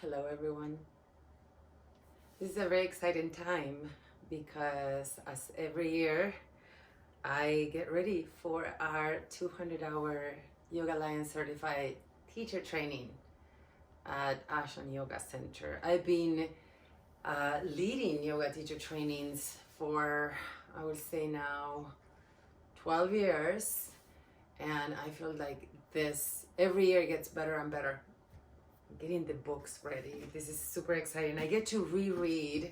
Hello, everyone. This is a very exciting time because, as every year, I get ready for our 200-hour Yoga Alliance certified teacher training at Ashland Yoga Center. I've been leading yoga teacher trainings for, I would say now, 12 years, and I feel like this every year gets better and better. Getting the books ready. This is super exciting. I get to reread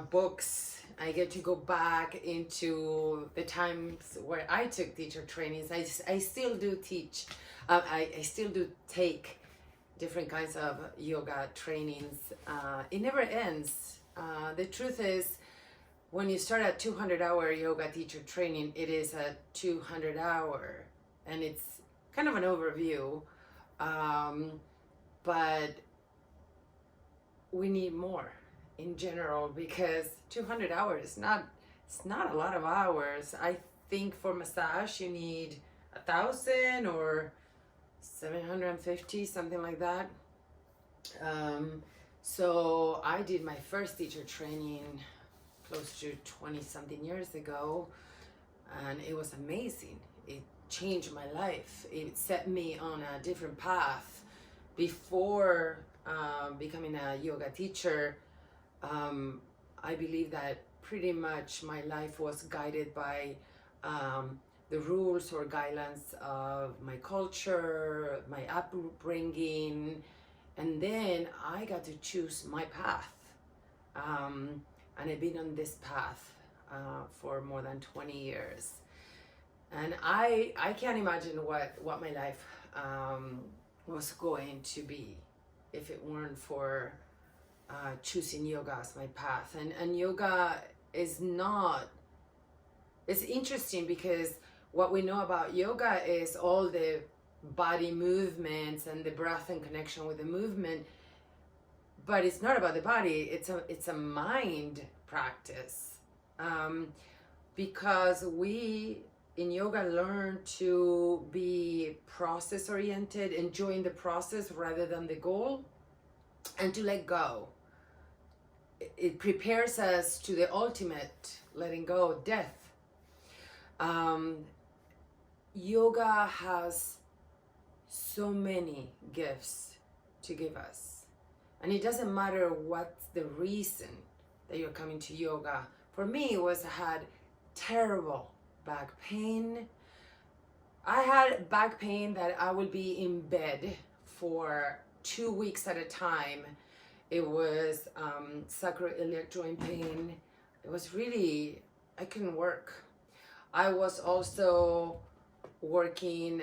books. I get to go back into the times where I took teacher trainings. I still do teach. I still do take different kinds of yoga trainings. It never ends. The truth is, when you start a 200-hour yoga teacher training, it is a 200-hour, and it's kind of an overview. But we need more in general because 200 hours it's not a lot of hours. I think for massage you need 1,000 or 750, something like that. So I did my first teacher training close to 20 something years ago, and it was amazing. It changed my life. It set me on a different path. Before becoming a yoga teacher, I believe that pretty much my life was guided by the rules or guidelines of my culture, my upbringing, and then I got to choose my path. And I've been on this path for more than 20 years. And I can't imagine what my life was going to be if it weren't for choosing yoga as my path. And yoga is not, it's interesting because what we know about yoga is all the body movements and the breath and connection with the movement, but it's not about the body. It's a mind practice, because we in yoga learn to be process oriented, enjoying the process rather than the goal, and to let go. It prepares us to the ultimate letting go of death. Yoga has so many gifts to give us, and it doesn't matter what's the reason that you're coming to yoga. For me, it was I had terrible back pain. I had back pain that I would be in bed for 2 weeks at a time. It was sacroiliac joint pain. It was really, I couldn't work. I was also working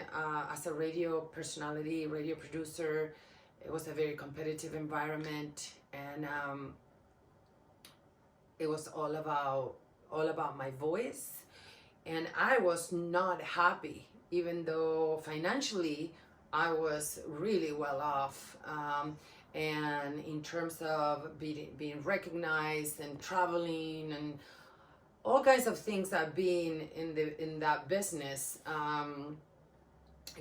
as a radio personality, radio producer. It was a very competitive environment, and it was all about my voice. And I was not happy, even though financially I was really well off. And in terms of being recognized and traveling and all kinds of things that being in that business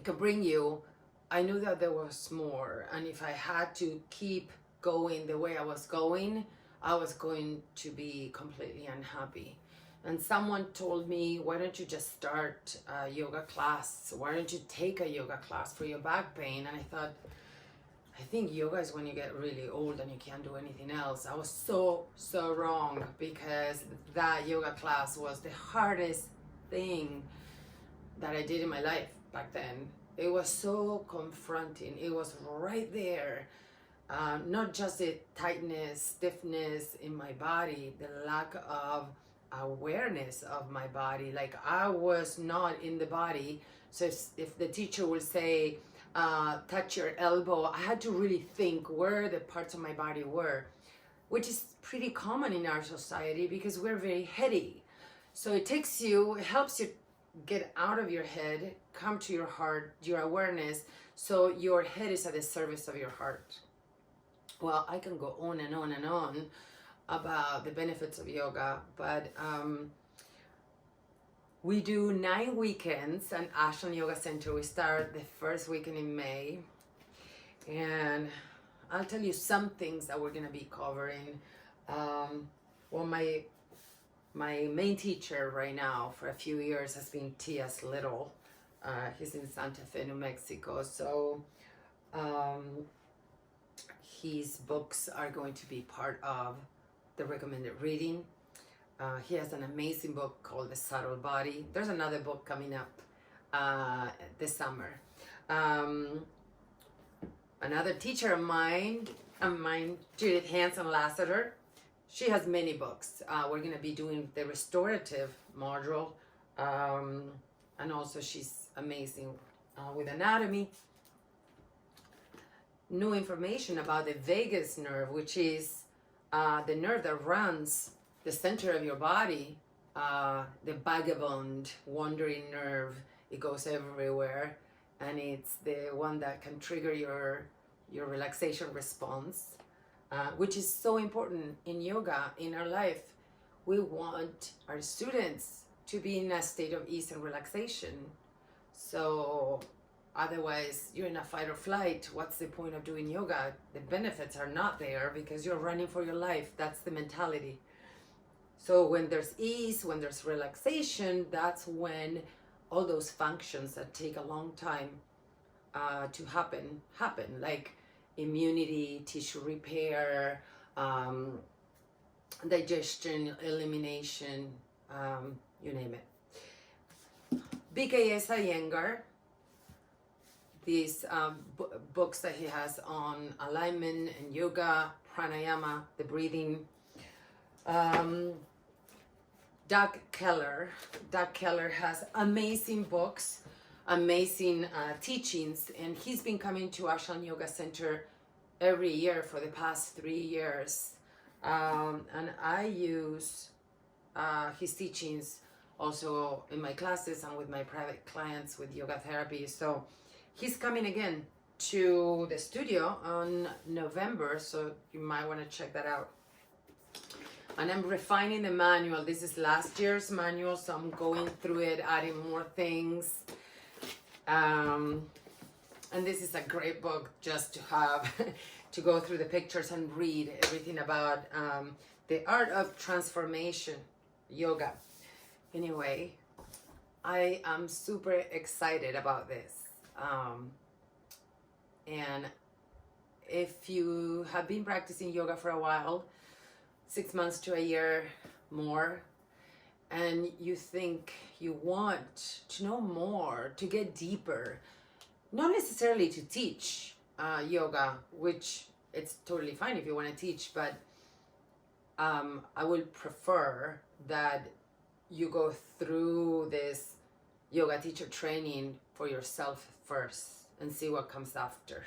could bring you, I knew that there was more. And if I had to keep going the way I was going to be completely unhappy. And someone told me, why don't you just start a yoga class? Why don't you take a yoga class for your back pain? And I thought, I think yoga is when you get really old and you can't do anything else. I was so wrong, because that yoga class was the hardest thing that I did in my life back then. It was so confronting. It was right there. Not just the tightness, stiffness in my body, the lack of awareness of my body. Like I was not in the body. So if the teacher would say, touch your elbow, I had to really think where the parts of my body were, which is pretty common in our society because we're very heady. So it helps you get out of your head, come to your heart, your awareness, so your head is at the service of your heart. Well, I can go on and on and on about the benefits of yoga, but we do 9 weekends at Ashland Yoga Center. We start the first weekend in May, and I'll tell you some things that we're going to be covering. Well, my main teacher right now for a few years has been T.S. Little. He's in Santa Fe, New Mexico. So his books are going to be part of the recommended reading. He has an amazing book called The Subtle Body. There's another book coming up this summer. Another teacher of mine, Judith Hanson-Lasseter, she has many books. We're going to be doing the restorative module, and also she's amazing with anatomy. New information about the vagus nerve, which is the nerve that runs the center of your body, the vagabond, wandering nerve. It goes everywhere, and it's the one that can trigger your relaxation response, which is so important in yoga, in our life. We want our students to be in a state of ease and relaxation. So otherwise, you're in a fight or flight. What's the point of doing yoga? The benefits are not there because you're running for your life. That's the mentality. So when there's ease, when there's relaxation, that's when all those functions that take a long time to happen, like immunity, tissue repair, digestion, elimination, you name it. BKS Iyengar, these books that he has on alignment and yoga, pranayama, the breathing. Doug Keller has amazing books, amazing teachings, and he's been coming to Ashland Yoga Center every year for the past 3 years. And I use his teachings also in my classes and with my private clients with yoga therapy. So he's coming again to the studio on November, so you might want to check that out. And I'm refining the manual. This is last year's manual, so I'm going through it, adding more things. And this is a great book just to have, to go through the pictures and read everything about the art of transformation, yoga. Anyway, I am super excited about this. And if you have been practicing yoga for a while, 6 months to a year more, and you think you want to know more, to get deeper, not necessarily to teach yoga, which it's totally fine if you want to teach, but I would prefer that you go through this yoga teacher training for yourself first and see what comes after.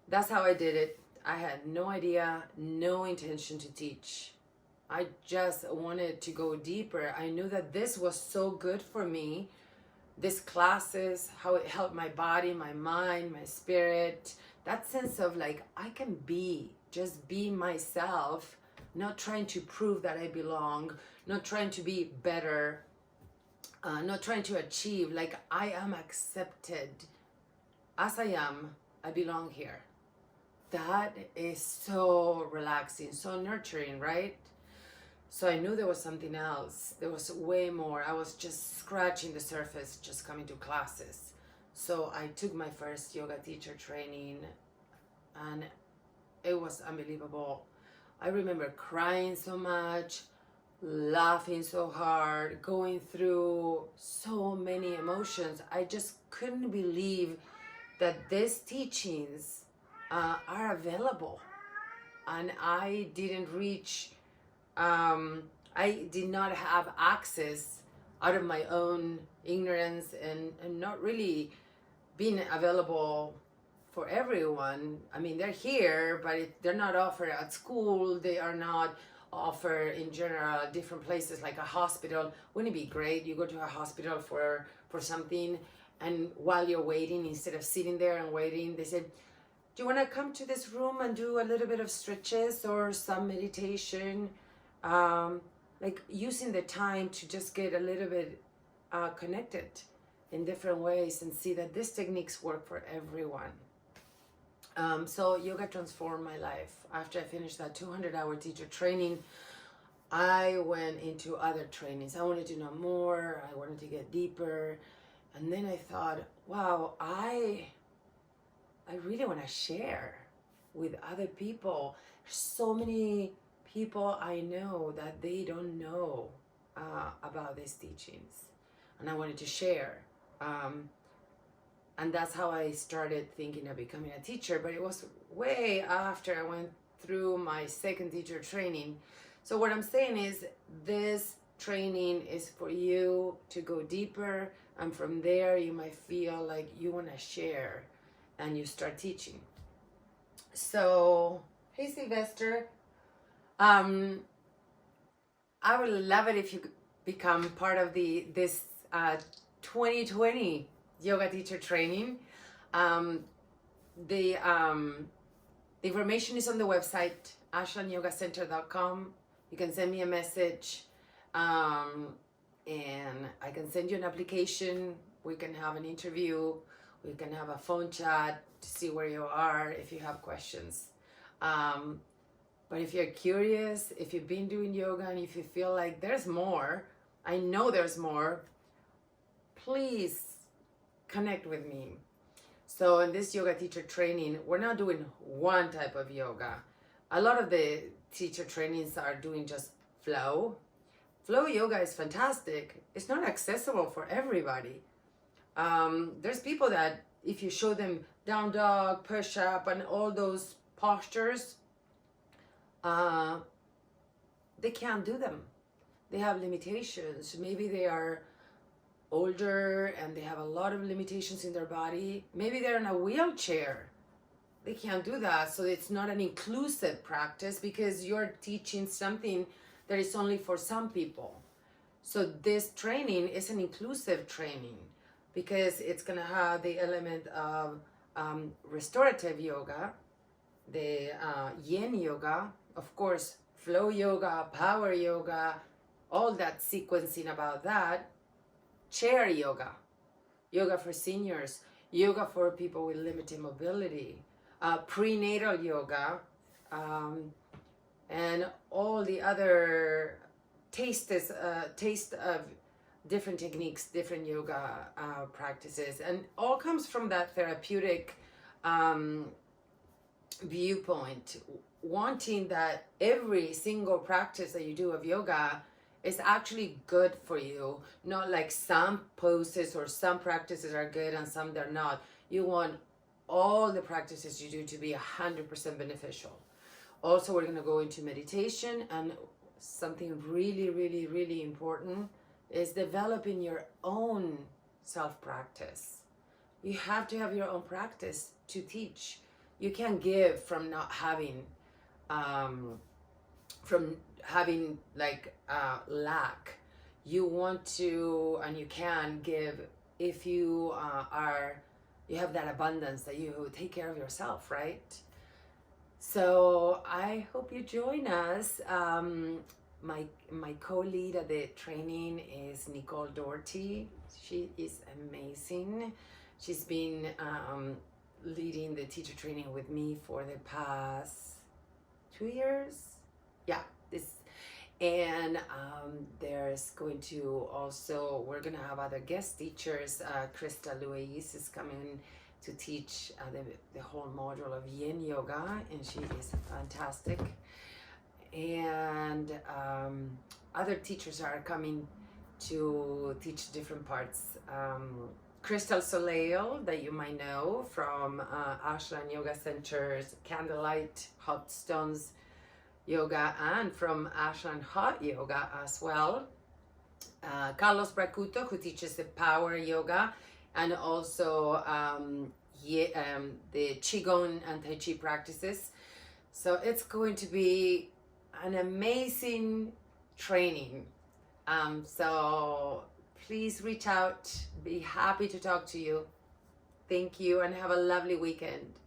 That's how I did it. I had no idea, no intention to teach. I just wanted to go deeper. I knew that this was so good for me. These classes, how it helped my body, my mind, my spirit. That sense of like, I can just be myself, not trying to prove that I belong, not trying to be better, not trying to achieve. Like, I am accepted as I am. I belong here. That is so relaxing, so nurturing, right? So I knew there was something else. There was way more. I was just scratching the surface, just coming to classes. So I took my first yoga teacher training, and it was unbelievable. I remember crying so much, laughing so hard, going through so many emotions. I just couldn't believe that these teachings are available, and I didn't reach, I did not have access out of my own ignorance and not really being available for everyone. I mean, they're here, but they're not offered at school. They are not offered in general at different places like a hospital. Wouldn't it be great? You go to a hospital for something, and while you're waiting, instead of sitting there and waiting, they said, do you want to come to this room and do a little bit of stretches or some meditation? Like using the time to just get a little bit connected in different ways and see that these techniques work for everyone. So yoga transformed my life. After I finished that 200-hour teacher training, I went into other trainings. I wanted to know more. I wanted to get deeper. And then I thought, wow, I really want to share with other people. There's so many people I know that they don't know about these teachings. And I wanted to share. And that's how I started thinking of becoming a teacher. But it was way after I went through my second teacher training. So what I'm saying is this training is for you to go deeper, and from there you might feel like you want to share and you start teaching. So, hey Sylvester, I would love it if you could become part of this 2020 yoga teacher training. The information is on the website ashlandyogacenter.com. You can send me a message, and I can send you an application. We can have an interview. We can have a phone chat to see where you are if you have questions. But if you're curious, if you've been doing yoga and if you feel like there's more, I know there's more, please connect with me. So in this yoga teacher training, we're not doing one type of yoga. A lot of the teacher trainings are doing just flow. Flow yoga is fantastic. It's not accessible for everybody. There's people that if you show them down dog, push up, and all those postures, they can't do them. They have limitations. Maybe they are older and they have a lot of limitations in their body. Maybe they're in a wheelchair. They can't do that. So it's not an inclusive practice because you're teaching something that is only for some people. So this training is an inclusive training because it's going to have the element of restorative yoga, the yin yoga, of course, flow yoga, power yoga, all that sequencing about that, chair yoga, yoga for seniors, yoga for people with limited mobility, prenatal yoga, and all the other taste of different techniques, different yoga practices, and all comes from that therapeutic viewpoint, wanting that every single practice that you do of yoga is actually good for you, not like some poses or some practices are good and some they're not. You want all the practices you do to be 100% beneficial. Also, we're going to go into meditation, and something really, really, really important is developing your own self-practice. You have to have your own practice to teach. You can't give from not having, lack. You want to, and you can give if you you have that abundance that you take care of yourself, right? So I hope you join us. My co-lead at the training is Nicole Doherty. She is amazing. She's been leading the teacher training with me for the past 2 years. Yeah, and there's going to also, we're going to have other guest teachers. Krista Louise is coming to teach the whole module of yin yoga, and she is fantastic. And other teachers are coming to teach different parts. Crystal Soleil, that you might know from Ashland Yoga Center's Candlelight Hot Stones Yoga, and from Ashland Hot Yoga as well. Carlos Bracuto, who teaches the power yoga, and also the Qigong and Tai Chi practices. So it's going to be an amazing training. So please reach out. Be happy to talk to you. Thank you and have a lovely weekend.